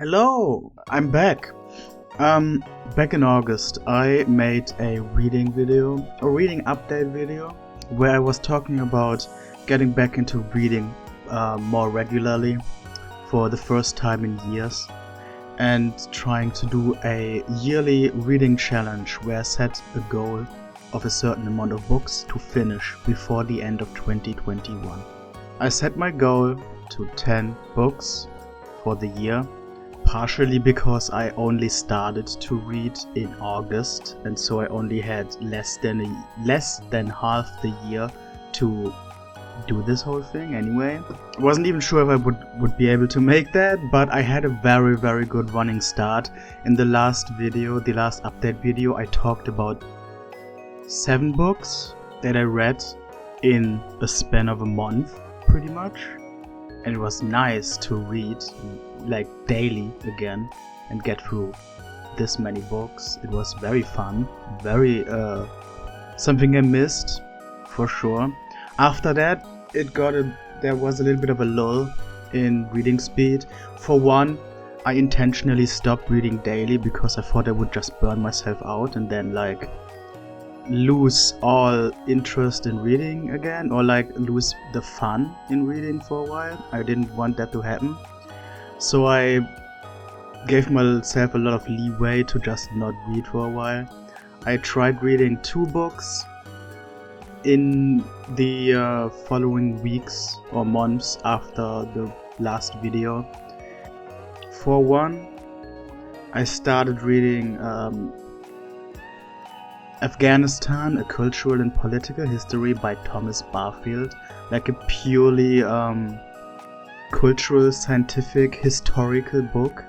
Hello, I'm back. Back in August, I made a reading update video, where I was talking about getting back into reading more regularly for the first time in years, and trying to do a yearly reading challenge where I set a goal of a certain amount of books to finish before the end of 2021. I set my goal to 10 books for the year, partially because I only started to read in August, and so I only had less than half the year to do this whole thing anyway. I wasn't even sure if I would be able to make that, but I had a very, very good running start. In the last update video, I talked about 7 books that I read in the span of a month, pretty much. And it was nice to read like daily again and get through this many books. It was very fun, very something I missed for sure. After that, there was a little bit of a lull in reading speed. For one, I intentionally stopped reading daily because I thought I would just burn myself out and then lose all interest in reading again, or lose the fun in reading for a while. I didn't want that to happen, so I gave myself a lot of leeway to just not read for a while. I tried reading 2 books in the following weeks or months after the last video. For one, I started reading Afghanistan, A Cultural and Political History by Thomas Barfield, like a purely cultural, scientific, historical book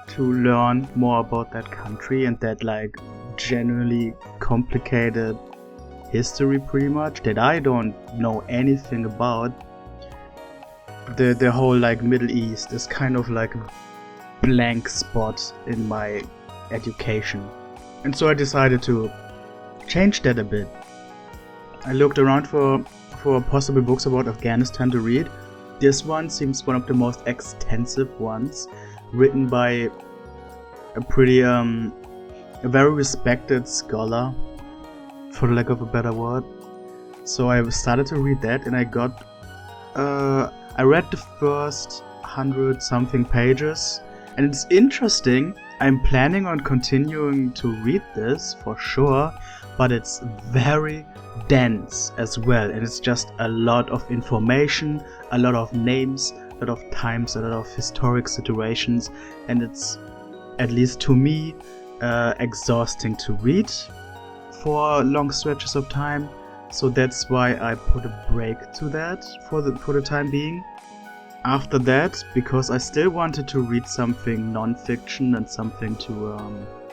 to learn more about that country and that genuinely complicated history, pretty much, that I don't know anything about. The whole Middle East is kind of like a blank spot in my education. And so I decided to change that a bit. I looked around for possible books about Afghanistan to read. This one seems one of the most extensive ones, written by a very respected scholar, for the lack of a better word. So I started to read that, and I read the first 100 something pages, and it's interesting. I'm planning on continuing to read this for sure, but it's very dense as well, and it's just a lot of information, a lot of names, a lot of times, a lot of historic situations, and it's, at least to me, exhausting to read for long stretches of time. So that's why I put a break to that for the time being. After that, because I still wanted to read something non-fiction and something to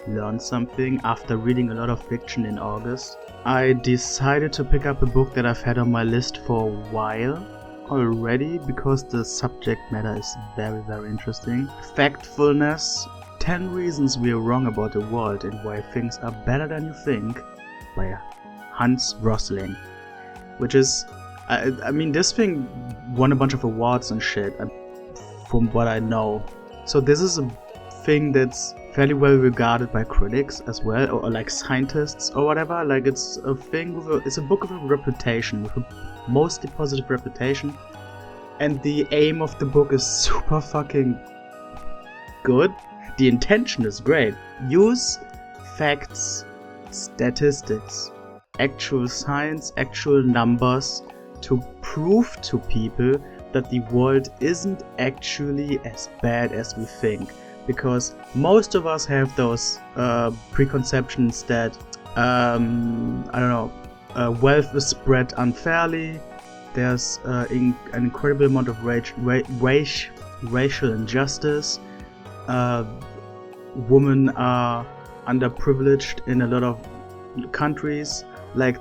learn something after reading a lot of fiction in August, I decided to pick up a book that I've had on my list for a while already, because the subject matter is very, very interesting. Factfulness, 10 Reasons We're Wrong About the World and Why Things Are Better Than You Think, by Rosling, which is, I mean, this thing won a bunch of awards and shit, from what I know. So this is a thing that's fairly well regarded by critics as well, or scientists or whatever. It's a thing it's a book with a reputation, with a mostly positive reputation. And the aim of the book is super fucking good. The intention is great. Use facts, statistics, actual science, actual numbers to prove to people that the world isn't actually as bad as we think. Because most of us have those preconceptions that, wealth is spread unfairly, there's an incredible amount of racial injustice, women are underprivileged in a lot of countries,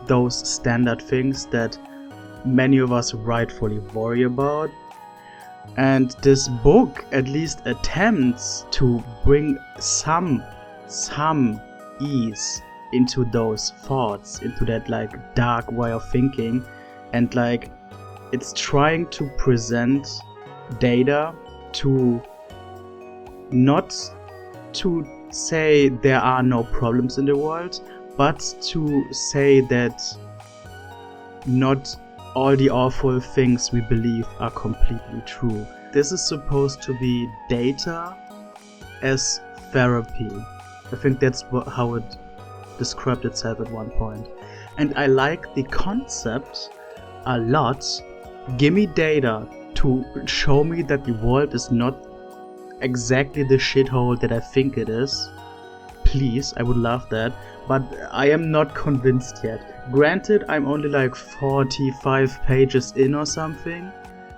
those standard things that many of us rightfully worry about. And this book at least attempts to bring some ease into those thoughts, into that dark way of thinking, and it's trying to present data to not to say there are no problems in the world, but to say that not all the awful things we believe are completely true. This is supposed to be data as therapy. I think that's how it described itself at one point. And I like the concept a lot. Give me data to show me that the world is not exactly the shithole that I think it is. Please, I would love that. But I am not convinced yet. Granted, I'm only like 45 pages in or something,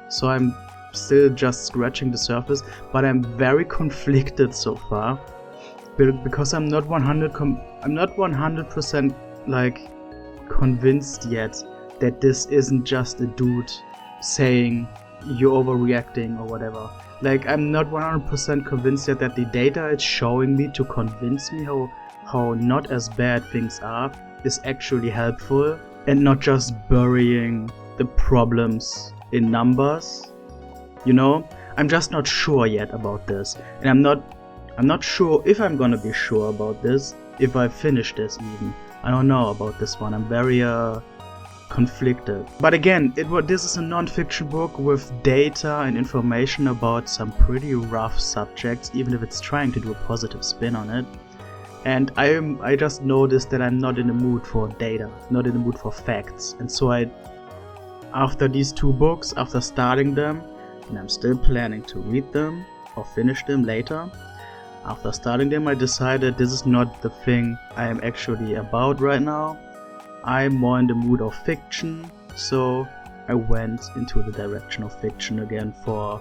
so I'm still just scratching the surface, but I'm very conflicted so far because I'm not 100% like convinced yet that this isn't just a dude saying you're overreacting or whatever. Like, I'm not 100% convinced yet that the data it's showing me to convince me how not as bad things are is actually helpful and not just burying the problems in numbers. You know, I'm just not sure yet about this, and I'm not sure if I'm gonna be sure about this if I finish this even. I don't know about this one. I'm very conflicted. But again, this is a non-fiction book with data and information about some pretty rough subjects, even if it's trying to do a positive spin on it. And I just noticed that I'm not in the mood for data, not in the mood for facts. And so after these two books, after starting them, and I'm still planning to read them or finish them later, after starting them I decided this is not the thing I am actually about right now. I'm more in the mood of fiction, so I went into the direction of fiction again for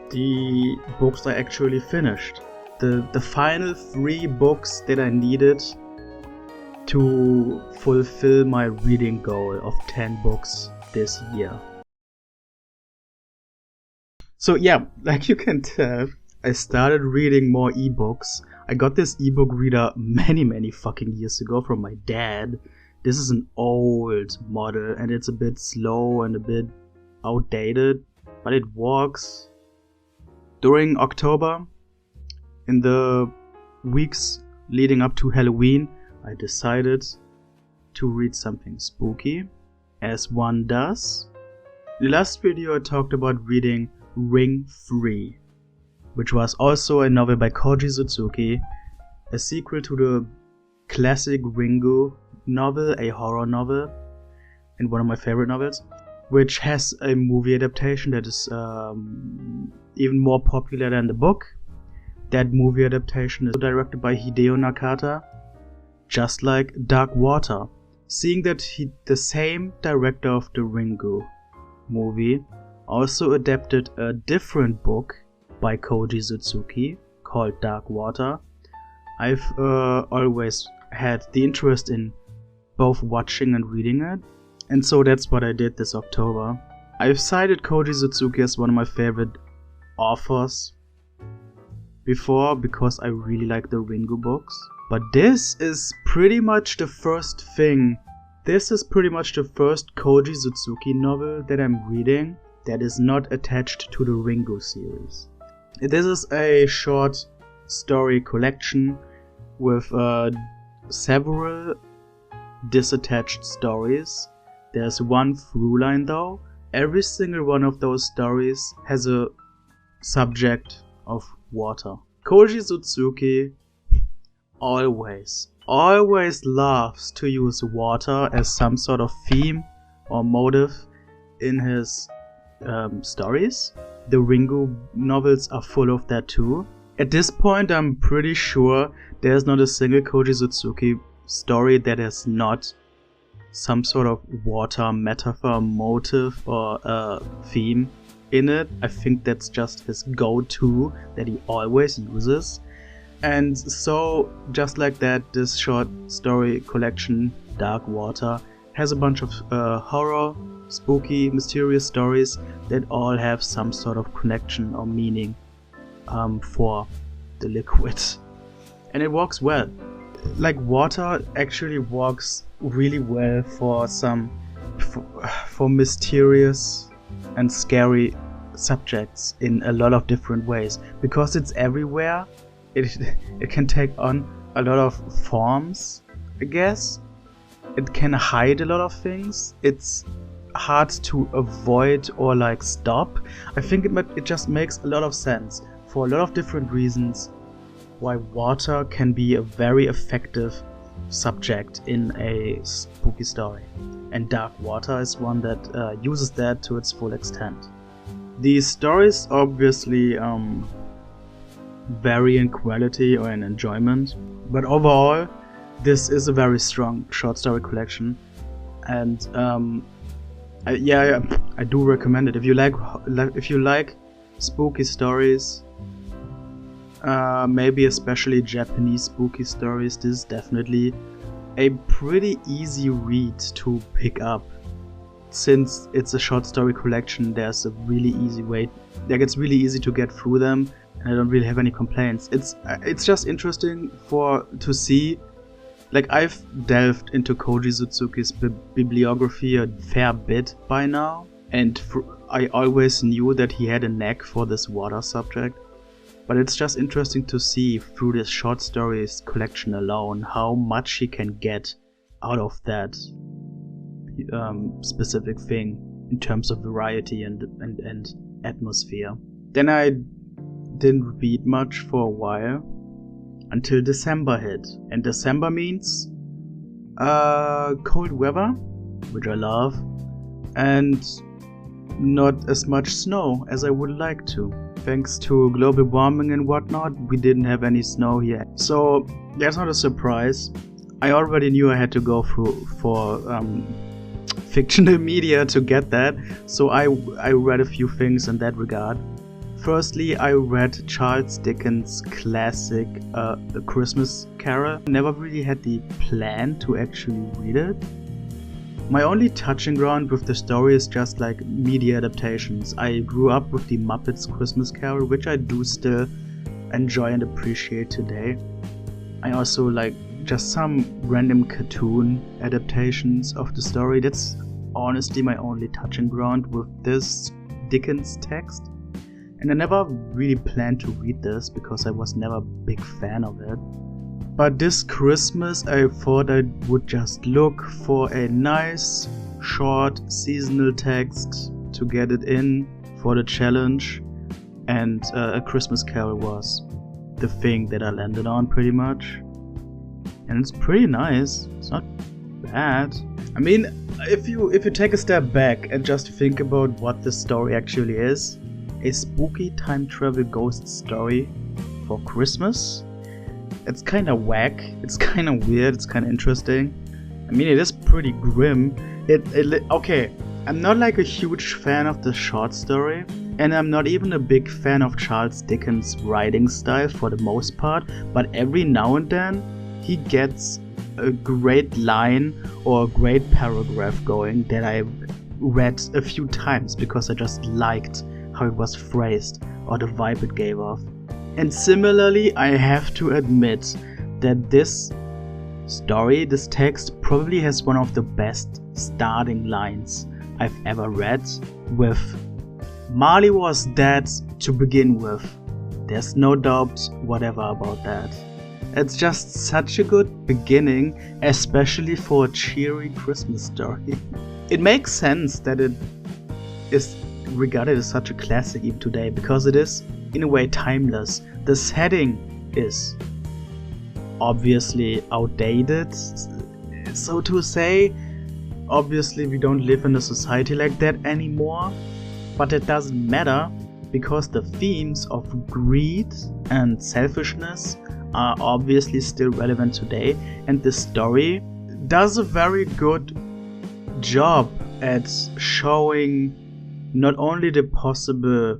the books I actually finished. The final 3 books that I needed to fulfill my reading goal of 10 books this year. So yeah, like you can tell, I started reading more ebooks. I got this ebook reader many fucking years ago from my dad. This is an old model and it's a bit slow and a bit outdated, but it works. During October, in the weeks leading up to Halloween, I decided to read something spooky, as one does. In the last video I talked about reading Ring 3, which was also a novel by Koji Suzuki, a sequel to the classic Ringu novel, a horror novel, and one of my favorite novels, which has a movie adaptation that is even more popular than the book. That movie adaptation is directed by Hideo Nakata, just like Dark Water. Seeing that the same director of the Ringu movie also adapted a different book by Koji Suzuki called Dark Water, I've always had the interest in both watching and reading it, and so that's what I did this October. I've cited Koji Suzuki as one of my favorite authors before because I really like the Ringu books, but this is pretty much the first thing. This is pretty much the first Koji Suzuki novel that I'm reading that is not attached to the Ringu series. This is a short story collection with several disattached stories. There's one through line though. Every single one of those stories has a subject of water. Koji Suzuki always loves to use water as some sort of theme or motive in his stories. The Ringu novels are full of that too. At this point I'm pretty sure there's not a single Koji Suzuki story that has not some sort of water metaphor, motive or theme in it. I think that's just his go-to that he always uses. And so just like that, this short story collection, Dark Water, has a bunch of horror, spooky, mysterious stories that all have some sort of connection or meaning for the liquid. And it works well. Like, water actually works really well for mysterious and scary subjects in a lot of different ways. Because it's everywhere, it can take on a lot of forms, I guess. It can hide a lot of things. It's hard to avoid or like stop. I think it just makes a lot of sense for a lot of different reasons why water can be a very effective subject in a spooky story. And dark water is one that uses that to its full extent. These stories obviously vary in quality or in enjoyment, but overall this is a very strong short story collection, and I do recommend it. If you like spooky stories, maybe especially Japanese spooky stories, this is definitely a pretty easy read to pick up. Since it's a short story collection, there's a really easy way, like it's really easy to get through them, and I don't really have any complaints. It's just interesting to see. Like, I've delved into Koji Suzuki's bibliography a fair bit by now, and I always knew that he had a knack for this water subject. But it's just interesting to see through this short stories collection alone how much he can get out of that specific thing in terms of variety and atmosphere. Then I didn't read much for a while until December hit, and December means cold weather, which I love, and not as much snow as I would like to. Thanks to global warming and whatnot, we didn't have any snow here. So that's not a surprise. I already knew I had to go for fictional media to get that, so I read a few things in that regard. Firstly, I read Charles Dickens' classic A Christmas Carol. Never really had the plan to actually read it. My only touching ground with the story is just like media adaptations. I grew up with the Muppets Christmas Carol, which I do still enjoy and appreciate today. I also like just some random cartoon adaptations of the story. That's honestly my only touching ground with this Dickens text. And I never really planned to read this because I was never a big fan of it. But this Christmas I thought I would just look for a nice, short, seasonal text to get it in for the challenge, and A Christmas Carol was the thing that I landed on pretty much. And it's pretty nice, it's not bad. I mean, if you take a step back and just think about what this story actually is, a spooky time travel ghost story for Christmas. It's kind of whack, it's kind of weird, it's kind of interesting. I mean, it is pretty grim. Okay, I'm not like a huge fan of the short story, and I'm not even a big fan of Charles Dickens' writing style for the most part, but every now and then he gets a great line or a great paragraph going that I read a few times because I just liked how it was phrased or the vibe it gave off. And similarly, I have to admit that this story, this text, probably has one of the best starting lines I've ever read, with Marley was dead to begin with. There's no doubt whatever about that. It's just such a good beginning, especially for a cheery Christmas story. It makes sense that it is regarded as such a classic even today, because it is in a way timeless. The setting is obviously outdated, so to say. Obviously we don't live in a society like that anymore, but it doesn't matter because the themes of greed and selfishness are obviously still relevant today, and the story does a very good job at showing not only the possible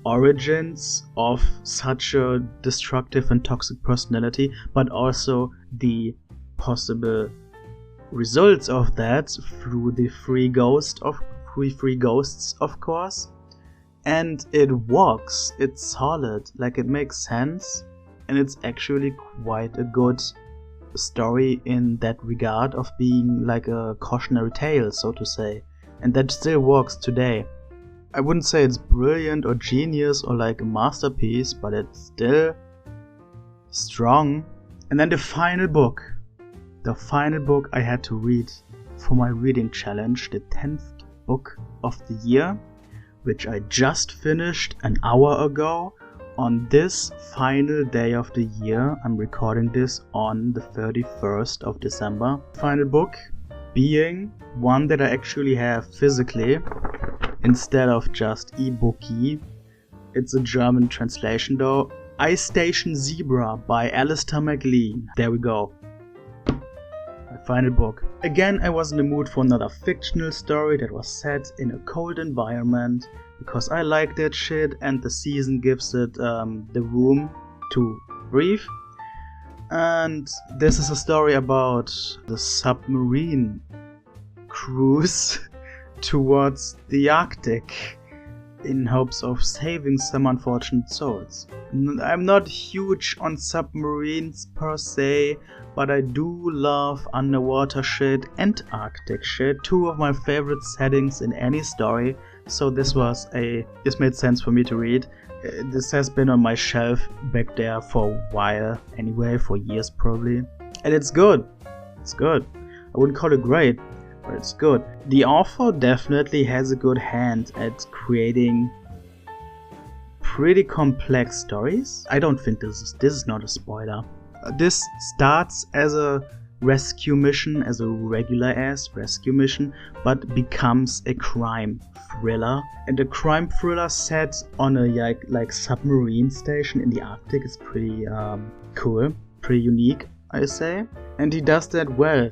origins of such a destructive and toxic personality, but also the possible results of that through the three ghosts, of course. And it works, it's solid, like it makes sense, and it's actually quite a good story in that regard of being like a cautionary tale, so to say. And that still works today. I wouldn't say it's brilliant or genius or like a masterpiece, but it's still strong. And then the final book I had to read for my reading challenge, the 10th book of the year, which I just finished an hour ago on this final day of the year. I'm recording this on the 31st of December. Final book being one that I actually have physically instead of just e-booky. It's a German translation though. Ice Station Zebra by Alistair MacLean. There we go. My final book. Again, I was in the mood for another fictional story that was set in a cold environment because I like that shit and the season gives it the room to breathe. And this is a story about the submarine cruise towards the Arctic in hopes of saving some unfortunate souls. I'm not huge on submarines per se, but I do love underwater shit and Arctic shit, two of my favorite settings in any story, so this made sense for me to read. This has been on my shelf back there for a while anyway, for years probably, and it's good. It's good. I wouldn't call it great, but it's good. The author definitely has a good hand at creating pretty complex stories. I don't think this is not a spoiler. This starts as a rescue mission, as a regular ass rescue mission, but becomes a crime thriller. And the crime thriller set on a like submarine station in the Arctic is pretty cool, pretty unique, I say. And he does that well.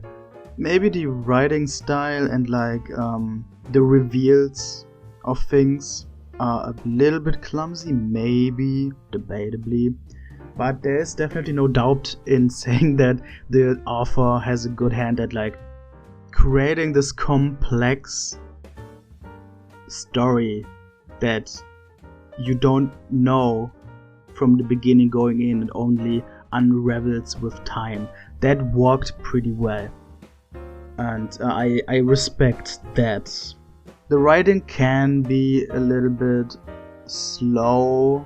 Maybe the writing style and like the reveals of things are a little bit clumsy, maybe, debatably. But there's definitely no doubt in saying that the author has a good hand at like creating this complex story that you don't know from the beginning going in and only unravels with time. That worked pretty well. And I respect that. The writing can be a little bit slow,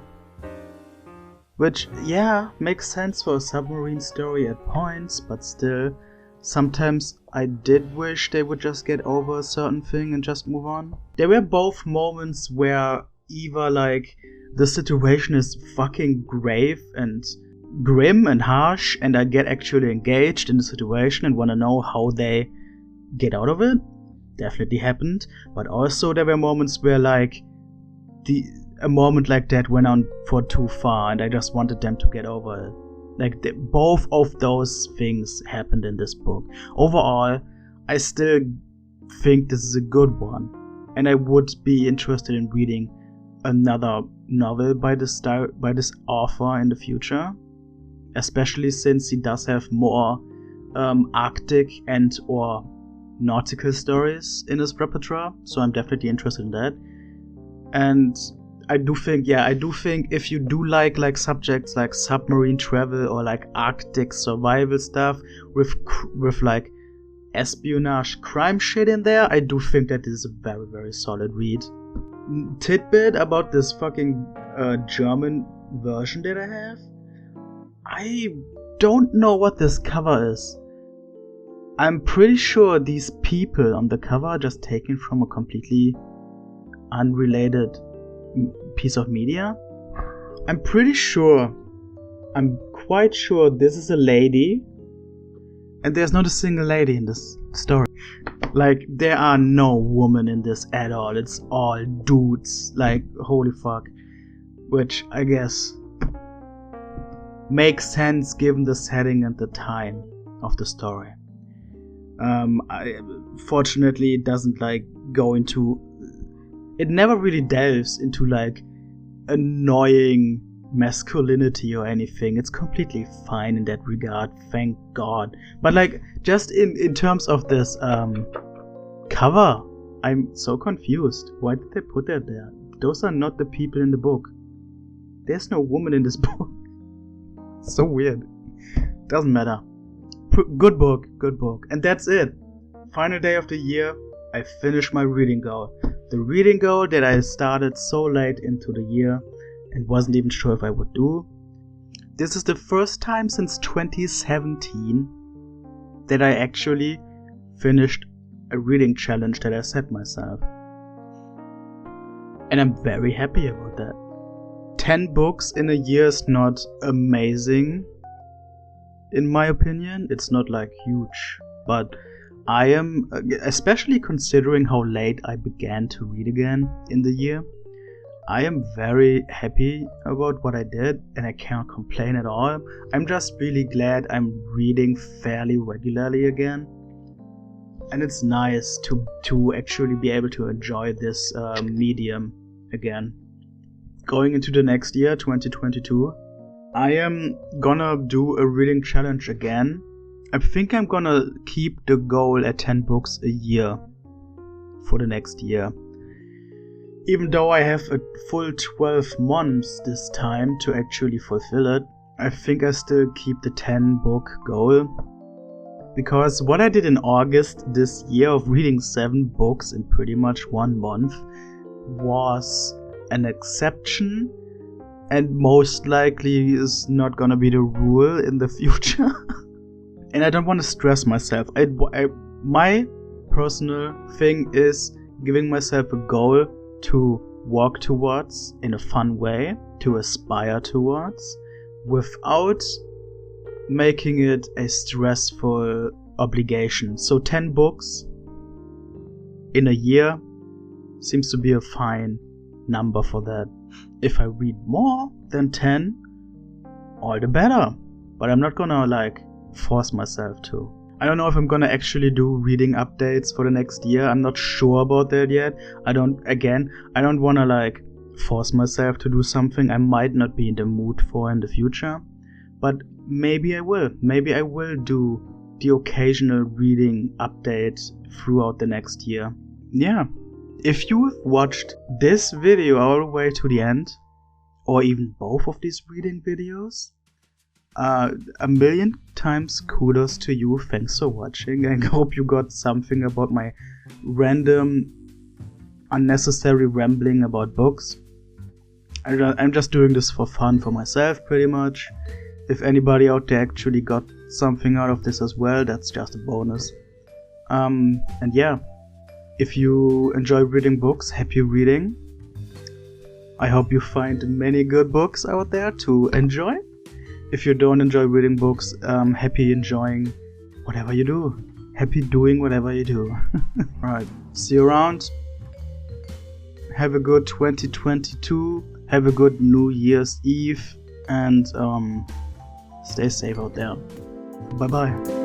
which, yeah, makes sense for a submarine story at points, but still, sometimes I did wish they would just get over a certain thing and just move on. There were both moments where either like the situation is fucking grave and grim and harsh, and I get actually engaged in the situation and want to know how they get out of it. Definitely happened. But also there were moments where like a moment like that went on for too far and I just wanted them to get over it. Like both of those things happened in this book. Overall, I still think this is a good one, and I would be interested in reading another novel by this author in the future, especially since he does have more Arctic and or nautical stories in his repertoire, so I'm definitely interested in that. And I do think if you do like subjects like submarine travel or like Arctic survival stuff with like espionage crime shit in there, I do think that this is a very, very solid read. Tidbit about this fucking German version that I have. I don't know what this cover is. I'm pretty sure these people on the cover are just taken from a completely unrelated piece of media. I'm quite sure this is a lady, and there's not a single lady in this story. Like, there are no women in this at all. It's all dudes. Like, holy fuck. Which I guess makes sense given the setting and the time of the story. Fortunately, it doesn't like go into. It never really delves into like annoying masculinity or anything. It's completely fine in that regard, thank God. But like, just in terms of this cover, I'm so confused. Why did they put that there? Those are not the people in the book. There's no woman in this book. So weird. Doesn't matter. Good book. And that's it. Final day of the year. I finished my reading goal. the reading goal that I started so late into the year and wasn't even sure if I would do. This is the first time since 2017 that I actually finished a reading challenge that I set myself. And I'm very happy about that. 10 books in a year is not amazing, in my opinion. It's not like huge, but I am, especially considering how late I began to read again in the year, I am very happy about what I did and I can't complain at all. I'm just really glad I'm reading fairly regularly again. And it's nice to actually be able to enjoy this medium again. Going into the next year, 2022, I am gonna do a reading challenge again. I think I'm gonna keep the goal at 10 books a year for the next year. Even though I have a full 12 months this time to actually fulfill it, I think I still keep the 10 book goal. Because what I did in August this year of reading 7 books in pretty much 1 month was an exception and most likely is not gonna be the rule in the future. And I don't want to stress myself. My personal thing is giving myself a goal to walk towards in a fun way, to aspire towards, without making it a stressful obligation. So 10 books in a year seems to be a fine number for that. If I read more than 10, all the better. But I'm not gonna force myself to. I don't know if I'm gonna actually do reading updates for the next year. I'm not sure about that yet. I don't wanna force myself to do something I might not be in the mood for in the future. But maybe I will. Maybe I will do the occasional reading update throughout the next year. Yeah. If you've watched this video all the way to the end, or even both of these reading videos, a million times kudos to you. Thanks for watching. I hope you got something about my random, unnecessary rambling about books. I'm just doing this for fun for myself, pretty much. If anybody out there actually got something out of this as well, that's just a bonus. And yeah, if you enjoy reading books, happy reading. I hope you find many good books out there to enjoy. If you don't enjoy reading books, happy enjoying whatever you do. Happy doing whatever you do. Alright, see you around. Have a good 2022. Have a good New Year's Eve. And stay safe out there. Bye bye.